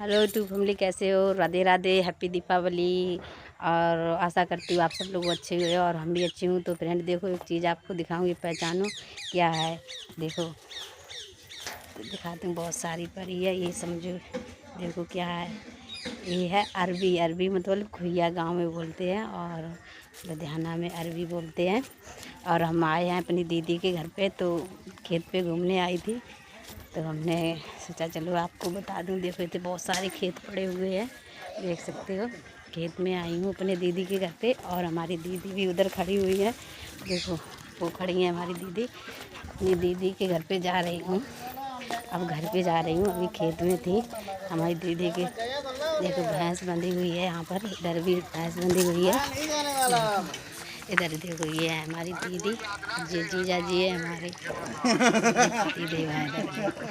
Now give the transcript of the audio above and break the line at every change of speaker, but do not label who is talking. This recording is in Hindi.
हेलो टू फैमिली, कैसे हो? राधे राधे, हैप्पी दीपावली। और आशा करती हूँ आप सब लोग अच्छे हुए और हम भी अच्छी हूँ। तो फ्रेंड देखो, एक चीज़ आपको दिखाऊंगी, पहचानो क्या है। देखो, दिखाती हूँ, बहुत सारी परी है ये, समझो। देखो क्या है, ये है अरबी। अरबी मतलब खुइया गांव में बोलते हैं और लुधियाना में अरबी बोलते हैं। और हम आए हैं अपनी दीदी के घर पे, तो खेत पे घूमने आई थी, तो हमने सोचा चलो आपको बता दूं। देखो इतने बहुत सारे खेत पड़े हुए हैं, देख सकते हो। खेत में आई हूँ अपने दीदी के घर पे और हमारी दीदी भी उधर खड़ी हुई है। देखो वो खड़ी है हमारी दीदी। अपनी दीदी के घर पे जा रही हूँ, अब घर पे जा रही हूँ। अभी खेत में थी हमारी दीदी के। देखो भैंस बंधी हुई है यहाँ पर, इधर भी भैंस बंधी हुई है। इधर देखो ये है हमारी दीदी, ये जीजा जी है हमारे। दीदी भाई इधर देखो।